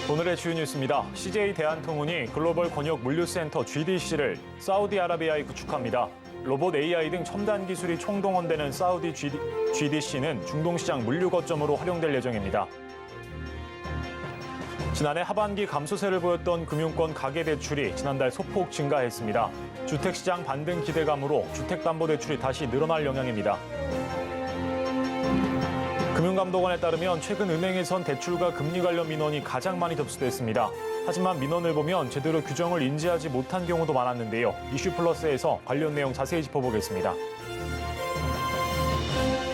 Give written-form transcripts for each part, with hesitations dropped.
오늘의 주요 뉴스입니다. CJ 대한통운이 글로벌 권역 물류센터 GDC를 사우디아라비아에 구축합니다. 로봇 AI 등 첨단 기술이 총동원되는 사우디 GDC는 중동시장 물류 거점으로 활용될 예정입니다. 지난해 하반기 감소세를 보였던 금융권 가계대출이 지난달 소폭 증가했습니다. 주택시장 반등 기대감으로 주택담보대출이 다시 늘어날 영향입니다. 금융감독원에 따르면 최근 은행에선 대출과 금리 관련 민원이 가장 많이 접수됐습니다. 하지만 민원을 보면 제대로 규정을 인지하지 못한 경우도 많았는데요. 이슈플러스에서 관련 내용 자세히 짚어보겠습니다.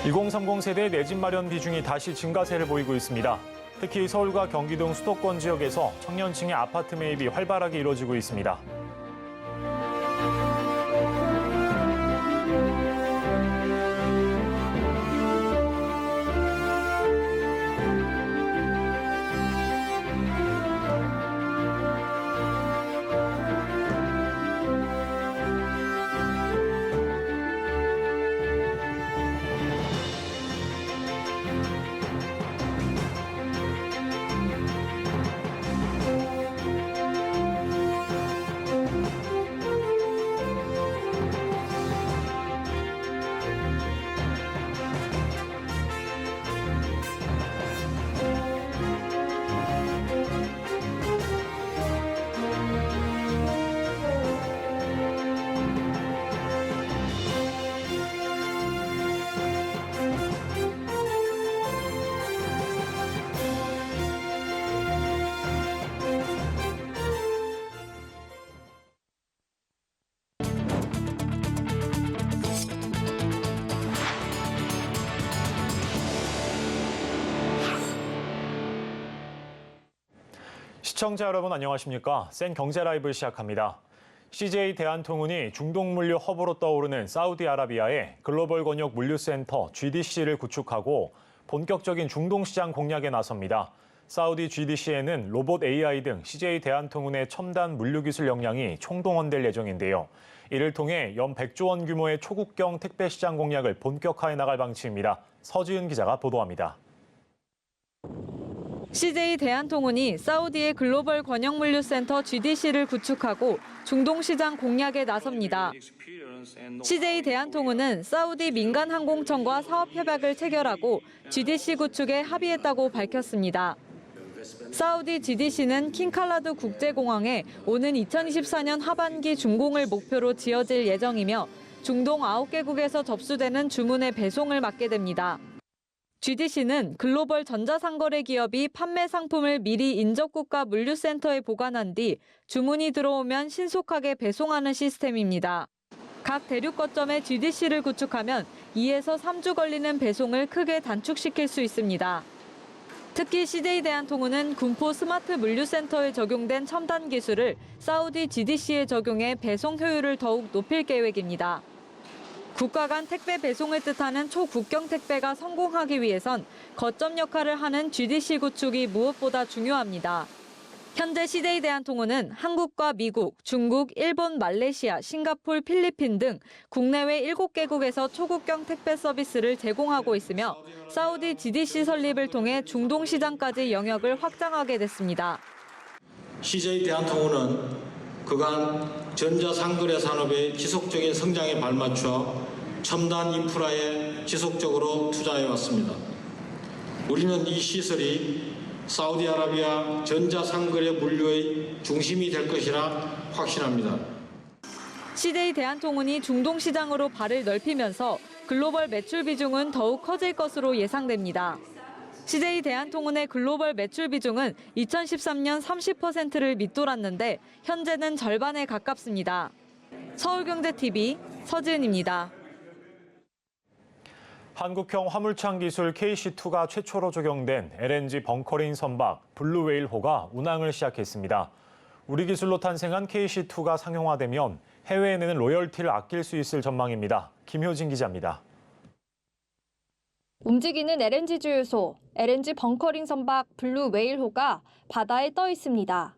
2030 세대 내 집 마련 비중이 다시 증가세를 보이고 있습니다. 특히 서울과 경기 등 수도권 지역에서 청년층의 아파트 매입이 활발하게 이루어지고 있습니다. 시청자 여러분 안녕하십니까? 센 경제 라이브 시작합니다. CJ 대한통운이 중동 물류 허브로 떠오르는 사우디아라비아에 글로벌 권역 물류센터 GDC를 구축하고 본격적인 중동 시장 공략에 나섭니다. 사우디 GDC에는 로봇 AI 등 CJ 대한통운의 첨단 물류 기술 역량이 총동원될 예정인데요. 이를 통해 연 100조 원 규모의 초국경 택배 시장 공략을 본격화해 나갈 방침입니다. 서지은 기자가 보도합니다. CJ 대한통운이 사우디의 글로벌 권역 물류센터 GDC를 구축하고 중동 시장 공략에 나섭니다. CJ 대한통운은 사우디 민간항공청과 사업 협약을 체결하고 GDC 구축에 합의했다고 밝혔습니다. 사우디 GDC는 킹칼라드 국제공항에 오는 2024년 하반기 준공을 목표로 지어질 예정이며 중동 9개국에서 접수되는 주문의 배송을 맡게 됩니다. GDC는 글로벌 전자상거래 기업이 판매 상품을 미리 인접국가 물류센터에 보관한 뒤 주문이 들어오면 신속하게 배송하는 시스템입니다. 각 대륙 거점에 GDC를 구축하면 2에서 3주 걸리는 배송을 크게 단축시킬 수 있습니다. 특히 CJ 대한통운은 군포 스마트 물류센터에 적용된 첨단 기술을 사우디 GDC에 적용해 배송 효율을 더욱 높일 계획입니다. 국가 간 택배 배송을 뜻하는 초국경 택배가 성공하기 위해선 거점 역할을 하는 GDC 구축이 무엇보다 중요합니다. 현재 CJ 대한통운은 한국과 미국, 중국, 일본, 말레이시아, 싱가폴, 필리핀 등 국내외 7개국에서 초국경 택배 서비스를 제공하고 있으며 사우디 GDC 설립을 통해 중동 시장까지 영역을 확장하게 됐습니다. CJ 대한통운은 그간 전자상거래 산업의 지속적인 성장에 발맞춰 첨단 인프라에 지속적으로 투자해왔습니다. 우리는 이 시설이 사우디아라비아 전자상거래 물류의 중심이 될 것이라 확신합니다. CJ 대한통운이 중동 시장으로 발을 넓히면서 글로벌 매출 비중은 더욱 커질 것으로 예상됩니다. CJ 대한통운의 글로벌 매출 비중은 2013년 30%를 밑돌았는데 현재는 절반에 가깝습니다. 서울경제TV 서지은입니다. 한국형 화물창 기술 KC2가 최초로 적용된 LNG 벙커링 선박 블루웨일호가 운항을 시작했습니다. 우리 기술로 탄생한 KC2가 상용화되면 해외에 내는 로열티를 아낄 수 있을 전망입니다. 김효진 기자입니다. 움직이는 LNG 주유소, LNG 벙커링 선박 블루웨일호가 바다에 떠 있습니다.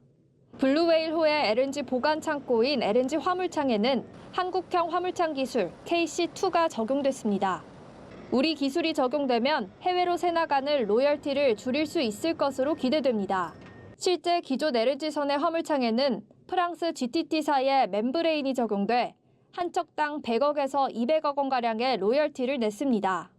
블루웨일호의 LNG 보관 창고인 LNG 화물창에는 한국형 화물창 기술 KC2가 적용됐습니다. 우리 기술이 적용되면 해외로 새나가는 로열티를 줄일 수 있을 것으로 기대됩니다. 실제 기존 LNG선의 화물창에는 프랑스 GTT사의 멤브레인이 적용돼 한 척당 100억에서 200억 원가량의 로열티를 냈습니다.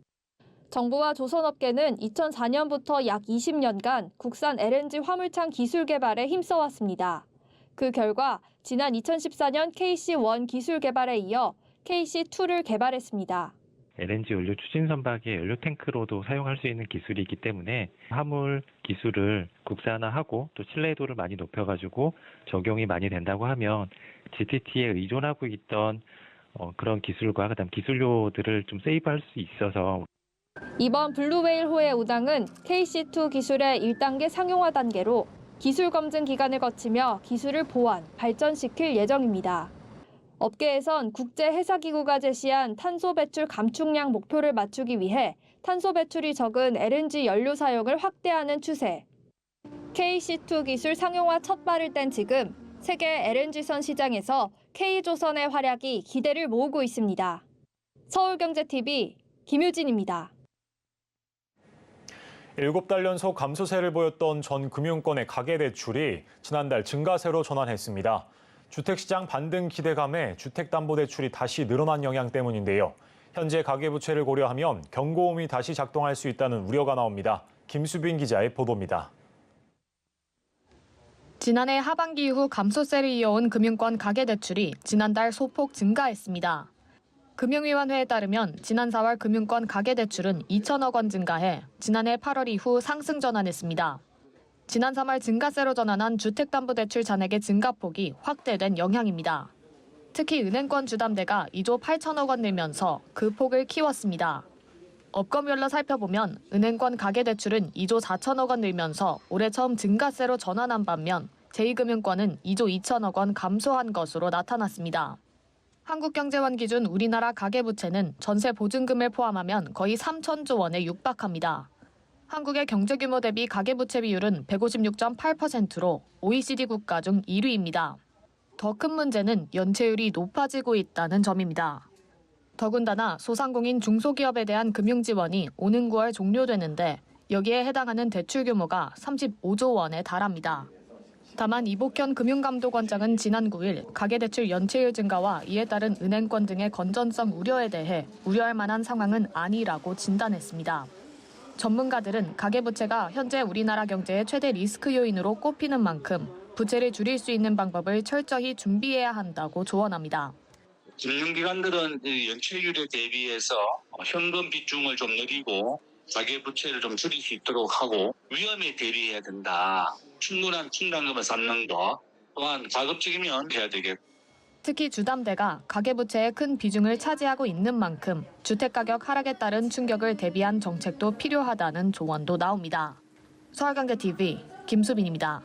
정부와 조선업계는 2004년부터 약 20년간 국산 LNG 화물창 기술 개발에 힘써왔습니다. 그 결과 지난 2014년 KC1 기술 개발에 이어 KC2를 개발했습니다. LNG 연료 추진 선박의 연료 탱크로도 사용할 수 있는 기술이기 때문에 화물 기술을 국산화하고 또 신뢰도를 많이 높여가지고 적용이 많이 된다고 하면 GTT에 의존하고 있던 그런 기술과 그다음 기술료들을 좀 세이브할 수 있어서 이번 블루웨일호의 우당은 KC2 기술의 1단계 상용화 단계로 기술 검증 기간을 거치며 기술을 보완, 발전시킬 예정입니다. 업계에선 국제해사기구가 제시한 탄소 배출 감축량 목표를 맞추기 위해 탄소 배출이 적은 LNG 연료 사용을 확대하는 추세. KC2 기술 상용화 첫 발을 뗀 지금 세계 LNG선 시장에서 K조선의 활약이 기대를 모으고 있습니다. 서울경제TV 김유진입니다. 7달 연속 감소세를 보였던 전 금융권의 가계대출이 지난달 증가세로 전환했습니다. 주택시장 반등 기대감에 주택담보대출이 다시 늘어난 영향 때문인데요. 현재 가계부채를 고려하면 경고음이 다시 작동할 수 있다는 우려가 나옵니다. 김수빈 기자의 보도입니다. 지난해 하반기 이후 감소세를 이어온 금융권 가계대출이 지난달 소폭 증가했습니다. 금융위원회에 따르면 지난 4월 금융권 가계대출은 2천억 원 증가해 지난해 8월 이후 상승 전환했습니다. 지난 3월 증가세로 전환한 주택담보대출 잔액의 증가폭이 확대된 영향입니다. 특히 은행권 주담대가 2조 8천억 원 늘면서 그 폭을 키웠습니다. 업건별로 살펴보면 은행권 가계대출은 2조 4천억 원 늘면서 올해 처음 증가세로 전환한 반면 제2금융권은 2조 2천억 원 감소한 것으로 나타났습니다. 한국경제원 기준 우리나라 가계부채는 전세 보증금을 포함하면 거의 3천조 원에 육박합니다. 한국의 경제규모 대비 가계부채 비율은 156.8%로 OECD 국가 중 1위입니다. 더 큰 문제는 연체율이 높아지고 있다는 점입니다. 더군다나 소상공인 중소기업에 대한 금융지원이 오는 9월 종료되는데 여기에 해당하는 대출 규모가 35조 원에 달합니다. 다만 이복현 금융감독원장은 지난 9일 가계대출 연체율 증가와 이에 따른 은행권 등의 건전성 우려에 대해 우려할 만한 상황은 아니라고 진단했습니다. 전문가들은 가계부채가 현재 우리나라 경제의 최대 리스크 요인으로 꼽히는 만큼 부채를 줄일 수 있는 방법을 철저히 준비해야 한다고 조언합니다. 금융기관들은 연체율에 대비해서 현금 비중을 좀 늘리고 가계부채를 좀 줄일 수 있도록 하고 위험에 대비해야 된다. 충분한 충당금을 쌓는 것 또한 가급적이면 해야 되겠고. 특히 주담대가 가계부채의 큰 비중을 차지하고 있는 만큼 주택가격 하락에 따른 충격을 대비한 정책도 필요하다는 조언도 나옵니다. 서울경제TV 김수빈입니다.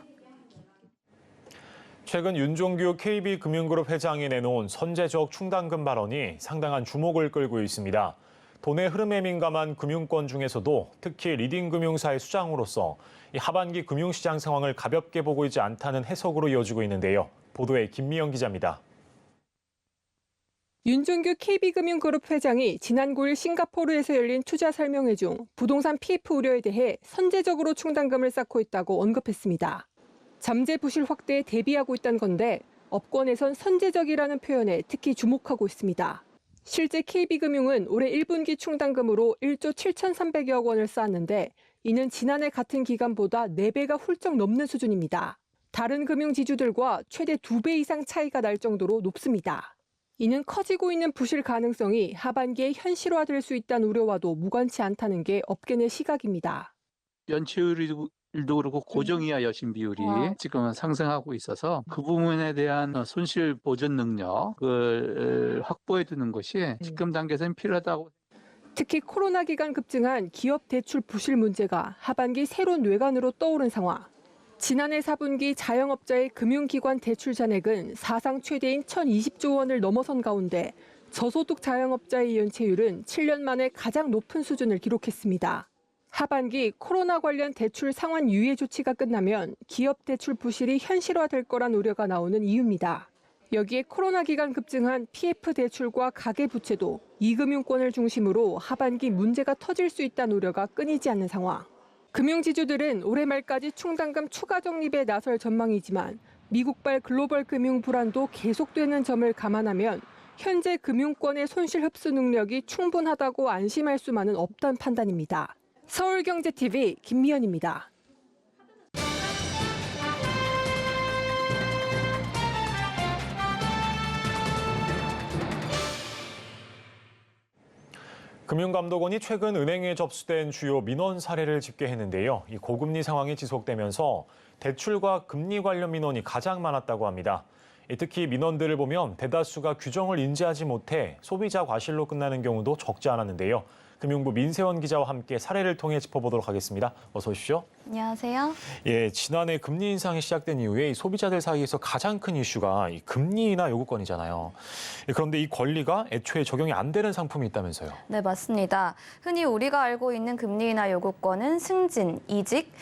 최근 윤종규 KB금융그룹 회장이 내놓은 선제적 충당금 발언이 상당한 주목을 끌고 있습니다. 돈의 흐름에 민감한 금융권 중에서도 특히 리딩금융사의 수장으로서 이 하반기 금융시장 상황을 가볍게 보고 있지 않다는 해석으로 이어지고 있는데요. 보도에 김미영 기자입니다. 윤종규 KB금융그룹 회장이 지난 9일 싱가포르에서 열린 투자 설명회 중 부동산 PF 우려에 대해 선제적으로 충당금을 쌓고 있다고 언급했습니다. 잠재 부실 확대에 대비하고 있다는 건데 업권에선 선제적이라는 표현에 특히 주목하고 있습니다. 실제 KB금융은 올해 1분기 충당금으로 1조 7,300여억 원을 쌓았는데 이는 지난해 같은 기간보다 4배가 훌쩍 넘는 수준입니다. 다른 금융지주들과 최대 2배 이상 차이가 날 정도로 높습니다. 이는 커지고 있는 부실 가능성이 하반기에 현실화될 수 있다는 우려와도 무관치 않다는 게 업계 내 시각입니다. 연체율도 그렇고 고정이하 여신 비율이 지금은 상승하고 있어서 그 부분에 대한 손실 보전 능력을 확보해 두는 것이 지금 단계에서는 필요하다고. 특히 코로나 기간 급증한 기업 대출 부실 문제가 하반기 새로운 뇌관으로 떠오른 상황. 지난해 4분기 자영업자의 금융기관 대출 잔액은 사상 최대인 1,020조 원을 넘어선 가운데 저소득 자영업자의 연체율은 7년 만에 가장 높은 수준을 기록했습니다. 하반기 코로나 관련 대출 상환 유예 조치가 끝나면 기업 대출 부실이 현실화될 거란 우려가 나오는 이유입니다. 여기에 코로나 기간 급증한 PF 대출과 가계부채도 이금융권을 중심으로 하반기 문제가 터질 수 있다는 우려가 끊이지 않는 상황. 금융지주들은 올해 말까지 충당금 추가 적립에 나설 전망이지만 미국발 글로벌 금융 불안도 계속되는 점을 감안하면 현재 금융권의 손실 흡수 능력이 충분하다고 안심할 수만은 없다는 판단입니다. 서울경제TV 김미연입니다. 금융감독원이 최근 은행에 접수된 주요 민원 사례를 집계했는데요. 이 고금리 상황이 지속되면서 대출과 금리 관련 민원이 가장 많았다고 합니다. 특히 민원들을 보면 대다수가 규정을 인지하지 못해 소비자 과실로 끝나는 경우도 적지 않았는데요. 금융부 민세원 기자와 함께 사례를 통해 짚어보도록 하겠습니다. 어서 오십시오. 안녕하세요. 예, 지난해 금리 인상이 시작된 이후에 이 소비자들 사이에서 가장 큰 이슈가 이 금리 인하 요구권이잖아요. 그런데 이 권리가 애초에 적용이 안 되는 상품이 있다면서요. 네, 맞습니다. 흔히 우리가 알고 있는 금리 인하 요구권은 승진, 이직,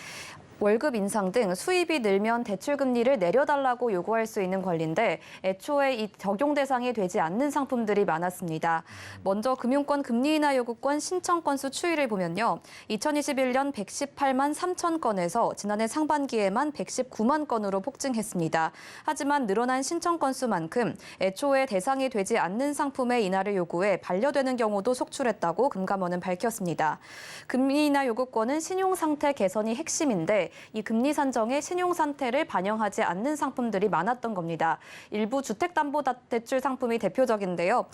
월급 인상 등 수입이 늘면 대출 금리를 내려달라고 요구할 수 있는 권리인데 애초에 이 적용 대상이 되지 않는 상품들이 많았습니다. 먼저 금융권 금리 인하 요구권 신청 건수 추이를 보면요. 2021년 118만 3천 건에서 지난해 상반기에만 119만 건으로 폭증했습니다. 하지만 늘어난 신청 건수만큼 애초에 대상이 되지 않는 상품의 인하를 요구해 반려되는 경우도 속출했다고 금감원은 밝혔습니다. 금리 인하 요구권은 신용 상태 개선이 핵심인데 이 금리 산정에 신용 상태를 반영하지 않는 상품들이 많았던 겁니다. 일부 주택담보대출 상품이 대표적인데요.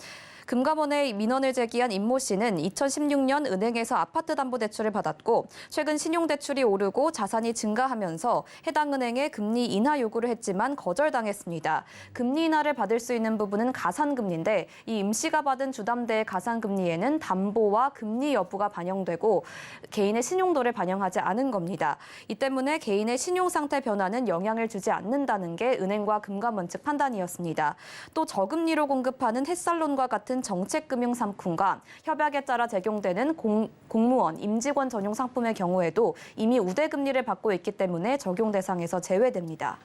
금감원에 민원을 제기한 임모 씨는 2016년 은행에서 아파트담보대출을 받았고 최근 신용대출이 오르고 자산이 증가하면서 해당 은행에 금리 인하 요구를 했지만 거절당했습니다. 금리 인하를 받을 수 있는 부분은 가산금리인데 이 임 씨가 받은 주담대의 가산금리에는 담보와 금리 여부가 반영되고 개인의 신용도를 반영하지 않은 겁니다. 이 때문에 개인의 신용 상태 변화는 영향을 주지 않는다는 게 은행과 금감원 측 판단이었습니다. 또 저금리로 공급하는 햇살론과 같은 정책금융 상품과 협약에 따라 적용되는 공무원, 임직원 전용 상품의 경우에도 이미 우대금리를 받고 있기 때문에 적용 대상에서 제외됩니다.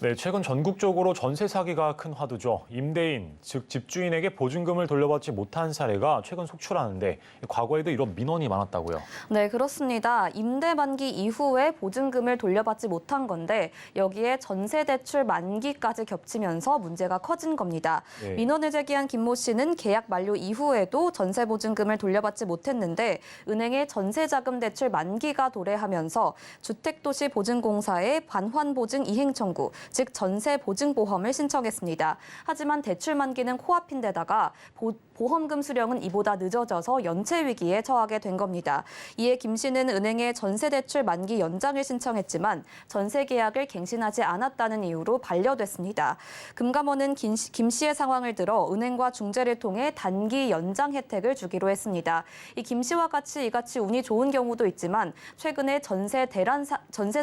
네, 최근 전국적으로 전세 사기가 큰 화두죠. 임대인, 즉 집주인에게 보증금을 돌려받지 못한 사례가 최근 속출하는데 과거에도 이런 민원이 많았다고요. 네, 그렇습니다. 임대 만기 이후에 보증금을 돌려받지 못한 건데 여기에 전세 대출 만기까지 겹치면서 문제가 커진 겁니다. 네. 민원을 제기한 김모 씨는 계약 만료 이후에도 전세 보증금을 돌려받지 못했는데 은행의 전세자금 대출 만기가 도래하면서 주택도시보증공사에 반환보증 이행 청구, 즉 전세 보증보험을 신청했습니다. 하지만 대출 만기는 코앞인 데다가 보험금 수령은 이보다 늦어져서 연체 위기에 처하게 된 겁니다. 이에 김 씨는 은행에 전세 대출 만기 연장을 신청했지만 전세 계약을 갱신하지 않았다는 이유로 반려됐습니다. 금감원은 김 씨의 상황을 들어 은행과 중재를 통해 단기 연장 혜택을 주기로 했습니다. 이 김 씨와 같이 이같이 운이 좋은 경우도 있지만 최근에 전세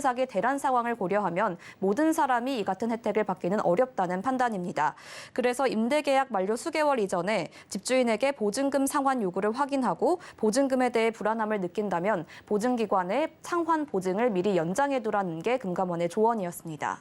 사기 대란 상황을 고려하면 모든 사람이 이 같은 혜택을 받기는 어렵다는 판단입니다. 그래서 임대계약 만료 수개월 이전에 집주인에게 보증금 상환 요구를 확인하고 보증금에 대해 불안함을 느낀다면 보증기관에 상환 보증을 미리 연장해두라는 게 금감원의 조언이었습니다.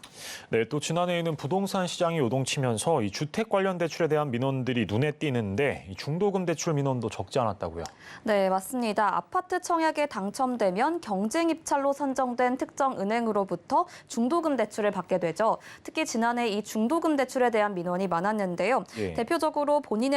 네, 또 지난해에는 부동산 시장이 요동치면서 이 주택 관련 대출에 대한 민원들이 눈에 띄는데 이 중도금 대출 민원도 적지 않았다고요. 네, 맞습니다. 아파트 청약에 당첨되면 경쟁 입찰로 선정된 특정 은행으로부터 중도금 대출을 받게 되죠. 특히 지난해 이 중도금 대출에 대한 민원이 많았는데요. 예. 대표적으로 본인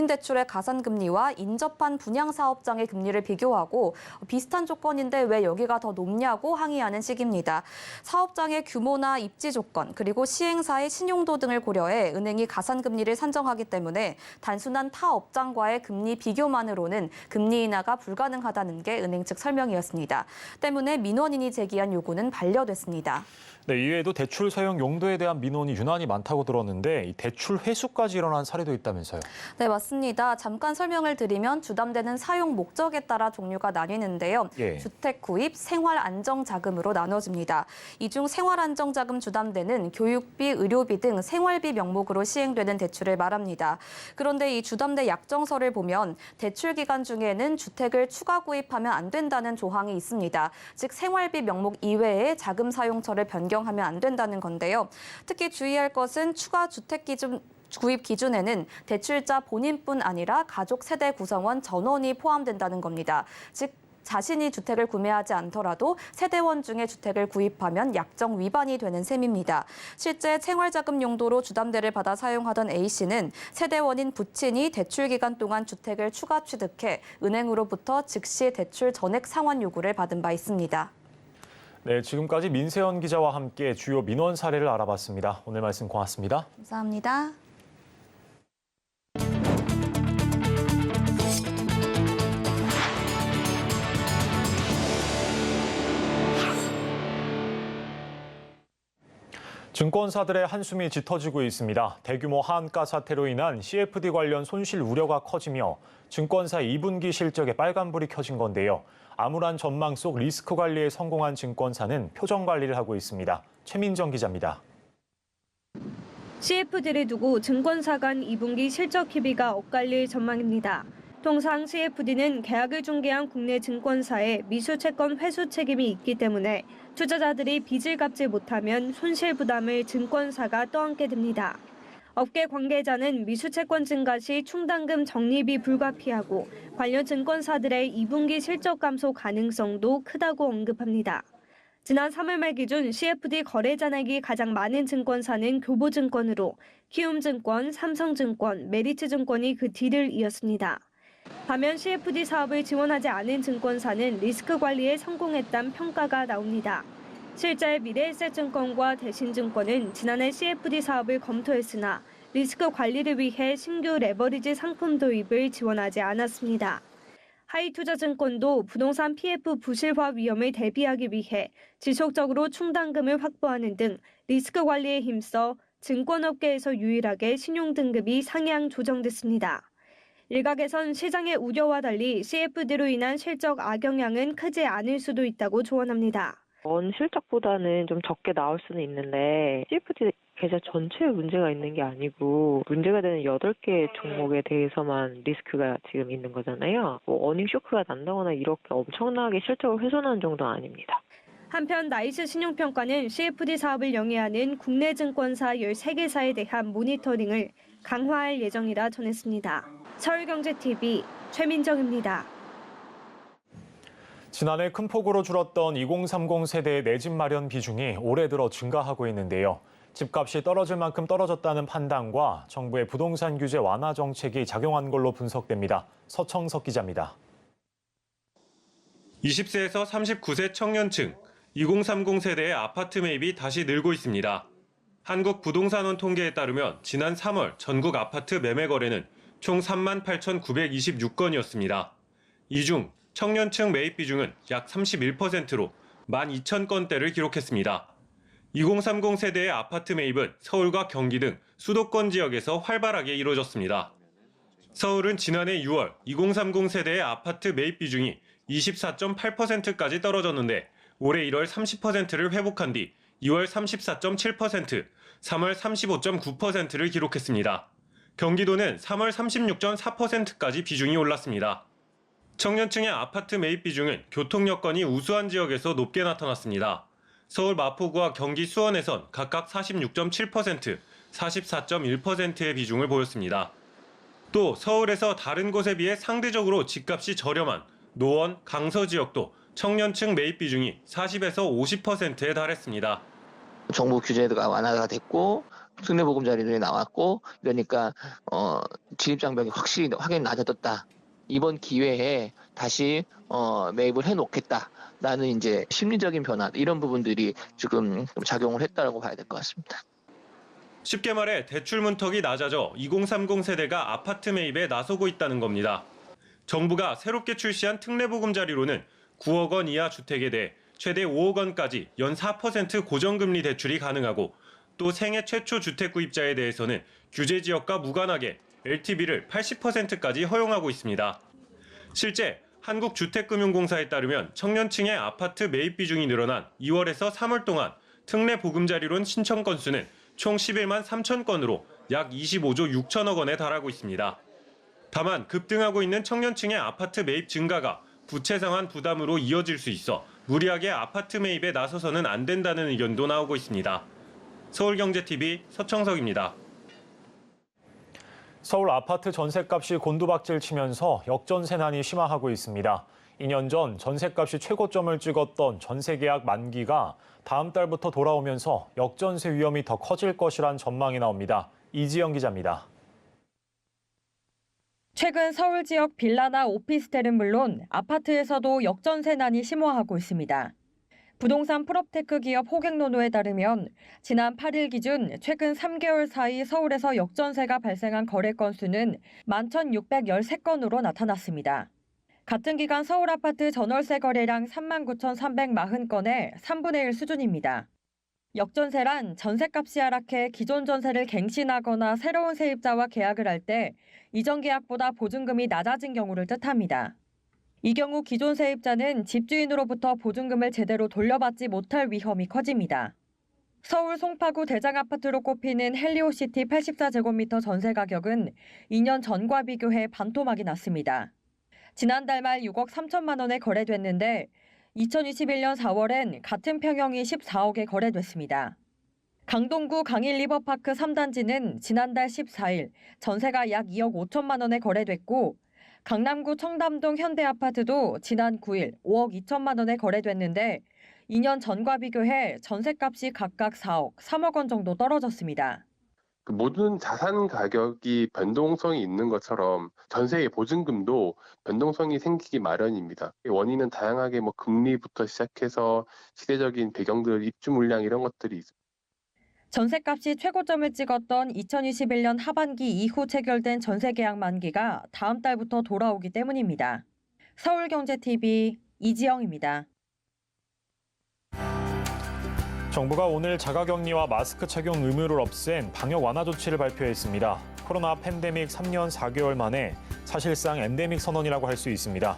대출의 가산금리와 인접한 분양사업장의 금리를 비교하고 비슷한 조건인데 왜 여기가 더 높냐고 항의하는 식입니다. 사업장의 규모나 입지 조건 그리고 시행사의 신용도 등을 고려해 은행이 가산금리를 산정하기 때문에 단순한 타 업장과의 금리 비교만으로는 금리 인하가 불가능하다는 게 은행 측 설명이었습니다. 때문에 민원인이 제기한 요구는 반려됐습니다. 네, 이외에도 대출 사용 용도에 대한 민원이 유난히 많다고 들었는데 이 대출 회수까지 일어난 사례도 있다면서요. 네, 맞습니다. 잠깐 설명을 드리면 주담대는 사용 목적에 따라 종류가 나뉘는데요. 예. 주택 구입, 생활 안정 자금으로 나눠집니다. 이 중 생활 안정 자금 주담대는 교육비, 의료비 등 생활비 명목으로 시행되는 대출을 말합니다. 그런데 이 주담대 약정서를 보면 대출 기간 중에는 주택을 추가 구입하면 안 된다는 조항이 있습니다. 즉 생활비 명목 이외에 자금 사용처를 변경하면 안 된다는 건데요. 특히 주의할 것은 추가 주택 기준 구입 기준에는 대출자 본인뿐 아니라 가족 세대 구성원 전원이 포함된다는 겁니다. 즉 자신이 주택을 구매하지 않더라도 세대원 중에 주택을 구입하면 약정 위반이 되는 셈입니다. 실제 생활자금 용도로 주담대를 받아 사용하던 A씨는 세대원인 부친이 대출 기간 동안 주택을 추가 취득해 은행으로부터 즉시 대출 전액 상환 요구를 받은 바 있습니다. 네, 지금까지 민세연 기자와 함께 주요 민원 사례를 알아봤습니다. 오늘 말씀 고맙습니다. 감사합니다. 증권사들의 한숨이 짙어지고 있습니다. 대규모 하한가 사태로 인한 CFD 관련 손실 우려가 커지며 증권사 2분기 실적에 빨간불이 켜진 건데요. 암울한 전망 속 리스크 관리에 성공한 증권사는 표정 관리를 하고 있습니다. 최민정 기자입니다. CFD를 두고 증권사 간 2분기 실적 희비가 엇갈릴 전망입니다. 통상 CFD는 계약을 중개한 국내 증권사의 미수 채권 회수 책임이 있기 때문에 투자자들이 빚을 갚지 못하면 손실 부담을 증권사가 떠안게 됩니다. 업계 관계자는 미수 채권 증가 시 충당금 적립이 불가피하고 관련 증권사들의 2분기 실적 감소 가능성도 크다고 언급합니다. 지난 3월 말 기준 CFD 거래 잔액이 가장 많은 증권사는 교보증권으로 키움증권, 삼성증권, 메리츠증권이 그 뒤를 이었습니다. 반면 CFD 사업을 지원하지 않은 증권사는 리스크 관리에 성공했다는 평가가 나옵니다. 실제 미래에셋증권과 대신증권은 지난해 CFD 사업을 검토했으나 리스크 관리를 위해 신규 레버리지 상품 도입을 지원하지 않았습니다. 하이투자증권도 부동산 PF 부실화 위험을 대비하기 위해 지속적으로 충당금을 확보하는 등 리스크 관리에 힘써 증권업계에서 유일하게 신용등급이 상향 조정됐습니다. 일각에선 시장의 우려와 달리 CFD로 인한 실적 악영향은 크지 않을 수도 있다고 조언합니다. 원 실적보다는 좀 적게 나올 수는 있는데 CFD 계좌 전체에 문제가 있는 게 아니고 문제가 되는 8개 종목에 대해서만 리스크가 지금 있는 거잖아요. 어닝 쇼크가 난다거나 이렇게 엄청나게 실적을 훼손하는 정도는 아닙니다. 한편 나이스 신용평가는 CFD 사업을 영위하는 국내 증권사 13개사에 대한 모니터링을 강화할 예정이라 전했습니다. 서울경제TV 최민정입니다. 지난해 큰 폭으로 줄었던 2030 세대의 내 집 마련 비중이 올해 들어 증가하고 있는데요. 집값이 떨어질 만큼 떨어졌다는 판단과 정부의 부동산 규제 완화 정책이 작용한 걸로 분석됩니다. 서청석 기자입니다. 20세에서 39세 청년층, 2030 세대의 아파트 매입이 다시 늘고 있습니다. 한국부동산원 통계에 따르면 지난 3월 전국 아파트 매매 거래는 총 38,926건이었습니다. 이 중 청년층 매입 비중은 약 31%로 12,000건대를 기록했습니다. 2030 세대의 아파트 매입은 서울과 경기 등 수도권 지역에서 활발하게 이루어졌습니다. 서울은 지난해 6월 2030 세대의 아파트 매입 비중이 24.8%까지 떨어졌는데 올해 1월 30%를 회복한 뒤 2월 34.7%, 3월 35.9%를 기록했습니다. 경기도는 3월 36.4%까지 비중이 올랐습니다. 청년층의 아파트 매입 비중은 교통 여건이 우수한 지역에서 높게 나타났습니다. 서울 마포구와 경기 수원에선 각각 46.7%, 44.1%의 비중을 보였습니다. 또 서울에서 다른 곳에 비해 상대적으로 집값이 저렴한 노원, 강서 지역도 청년층 매입 비중이 40에서 50%에 달했습니다. 정부 규제가 완화가 됐고 특례보금자리들이 나왔고 그러니까 진입장벽이 확연히 낮아졌다. 이번 기회에 다시 매입을 해놓겠다라는 이제 심리적인 변화 이런 부분들이 지금 작용을 했다라고 봐야 될 것 같습니다. 쉽게 말해 대출 문턱이 낮아져 2030 세대가 아파트 매입에 나서고 있다는 겁니다. 정부가 새롭게 출시한 특례보금자리로는 9억 원 이하 주택에 대해 최대 5억 원까지 연 4% 고정금리 대출이 가능하고 또 생애 최초 주택 구입자에 대해서는 규제 지역과 무관하게 LTV를 80%까지 허용하고 있습니다. 실제 한국주택금융공사에 따르면 청년층의 아파트 매입 비중이 늘어난 2월에서 3월 동안 특례보금자리론 신청 건수는 총 11만 3천 건으로 약 25조 6천억 원에 달하고 있습니다. 다만 급등하고 있는 청년층의 아파트 매입 증가가 부채 상환 부담으로 이어질 수 있어 무리하게 아파트 매입에 나서서는 안 된다는 의견도 나오고 있습니다. 서울경제TV 서청석입니다. 서울 아파트 전셋값이 곤두박질 치면서 역전세난이 심화하고 있습니다. 2년 전 전셋값이 최고점을 찍었던 전세 계약 만기가 다음 달부터 돌아오면서 역전세 위험이 더 커질 것이란 전망이 나옵니다. 이지영 기자입니다. 최근 서울 지역 빌라나 오피스텔은 물론 아파트에서도 역전세난이 심화하고 있습니다. 부동산 프롭테크 기업 호갱노노에 따르면 지난 8일 기준 최근 3개월 사이 서울에서 역전세가 발생한 거래 건수는 11,613건으로 나타났습니다. 같은 기간 서울 아파트 전월세 거래량 39,340건의 3분의 1 수준입니다. 역전세란 전셋값이 하락해 기존 전세를 갱신하거나 새로운 세입자와 계약을 할 때 이전 계약보다 보증금이 낮아진 경우를 뜻합니다. 이 경우 기존 세입자는 집주인으로부터 보증금을 제대로 돌려받지 못할 위험이 커집니다. 서울 송파구 대장아파트로 꼽히는 헬리오시티 84제곱미터 전세 가격은 2년 전과 비교해 반토막이 났습니다. 지난달 말 6억 3천만 원에 거래됐는데 2021년 4월엔 같은 평형이 14억에 거래됐습니다. 강동구 강일 리버파크 3단지는 지난달 14일 전세가 약 2억 5천만 원에 거래됐고 강남구 청담동 현대아파트도 지난 9일 5억 2천만 원에 거래됐는데 2년 전과 비교해 전셋값이 각각 4억, 3억 원 정도 떨어졌습니다. 모든 자산 가격이 변동성이 있는 것처럼 전세의 보증금도 변동성이 생기기 마련입니다. 원인은 다양하게 금리부터 시작해서 시대적인 배경들, 입주 물량 이런 것들이 있습니다. 전셋값이 최고점을 찍었던 2021년 하반기 이후 체결된 전세 계약 만기가 다음 달부터 돌아오기 때문입니다. 서울경제TV 이지영입니다. 정부가 오늘 자가격리와 마스크 착용 의무를 없앤 방역 완화 조치를 발표했습니다. 코로나 팬데믹 3년 4개월 만에 사실상 엔데믹 선언이라고 할 수 있습니다.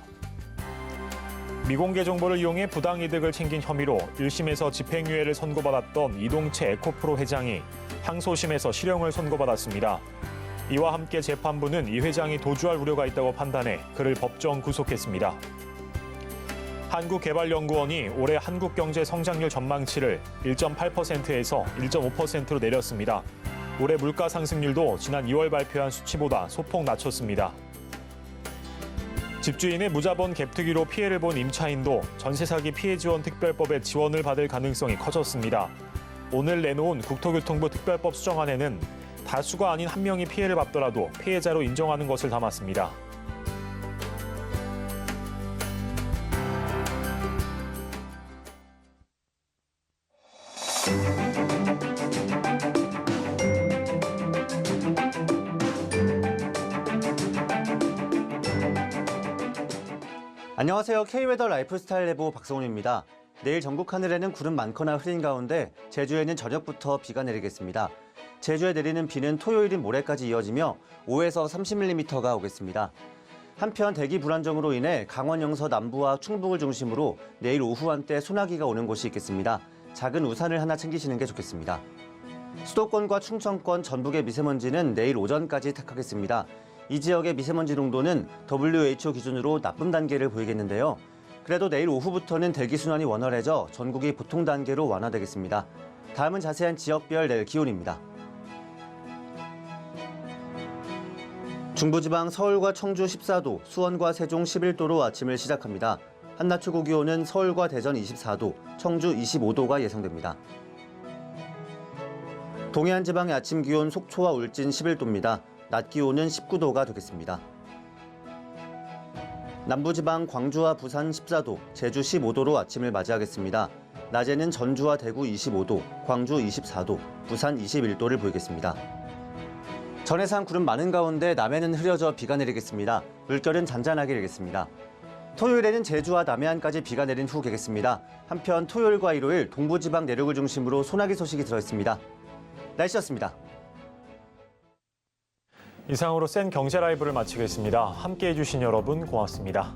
미공개 정보를 이용해 부당이득을 챙긴 혐의로 1심에서 집행유예를 선고받았던 이동채 에코프로 회장이 항소심에서 실형을 선고받았습니다. 이와 함께 재판부는 이 회장이 도주할 우려가 있다고 판단해 그를 법정 구속했습니다. 한국개발연구원이 올해 한국경제 성장률 전망치를 1.8%에서 1.5%로 내렸습니다. 올해 물가 상승률도 지난 2월 발표한 수치보다 소폭 낮췄습니다. 집주인의 무자본 갭투기로 피해를 본 임차인도 전세사기 피해지원 특별법의 지원을 받을 가능성이 커졌습니다. 오늘 내놓은 국토교통부 특별법 수정안에는 다수가 아닌 한 명이 피해를 받더라도 피해자로 인정하는 것을 담았습니다. 안녕하세요. K웨더 라이프스타일 내부 박성훈입니다. 내일 전국 하늘에는 구름 많거나 흐린 가운데 제주에는 저녁부터 비가 내리겠습니다. 제주에 내리는 비는 토요일인 모레까지 이어지며 5에서 30mm가 오겠습니다. 한편 대기 불안정으로 인해 강원 영서 남부와 충북을 중심으로 내일 오후 한때 소나기가 오는 곳이 있겠습니다. 작은 우산을 하나 챙기시는 게 좋겠습니다. 수도권과 충청권, 전북의 미세먼지는 내일 오전까지 탁하겠습니다. 이 지역의 미세먼지 농도는 WHO 기준으로 나쁨 단계를 보이겠는데요. 그래도 내일 오후부터는 대기순환이 원활해져 전국이 보통 단계로 완화되겠습니다. 다음은 자세한 지역별 내일 기온입니다. 중부지방 서울과 청주 14도, 수원과 세종 11도로 아침을 시작합니다. 한낮 최고 기온은 서울과 대전 24도, 청주 25도가 예상됩니다. 동해안 지방의 아침 기온 속초와 울진 11도입니다. 낮 기온은 19도가 되겠습니다. 남부지방 광주와 부산 14도, 제주 15도로 아침을 맞이하겠습니다. 낮에는 전주와 대구 25도, 광주 24도, 부산 21도를 보이겠습니다. 전해상 구름 많은 가운데 남해는 흐려져 비가 내리겠습니다. 물결은 잔잔하게 일겠습니다. 토요일에는 제주와 남해안까지 비가 내린 후 개겠습니다. 한편 토요일과 일요일 동부지방 내륙을 중심으로 소나기 소식이 들어있습니다. 날씨였습니다. 이상으로 센 경제 라이브를 마치겠습니다. 함께해 주신 여러분 고맙습니다.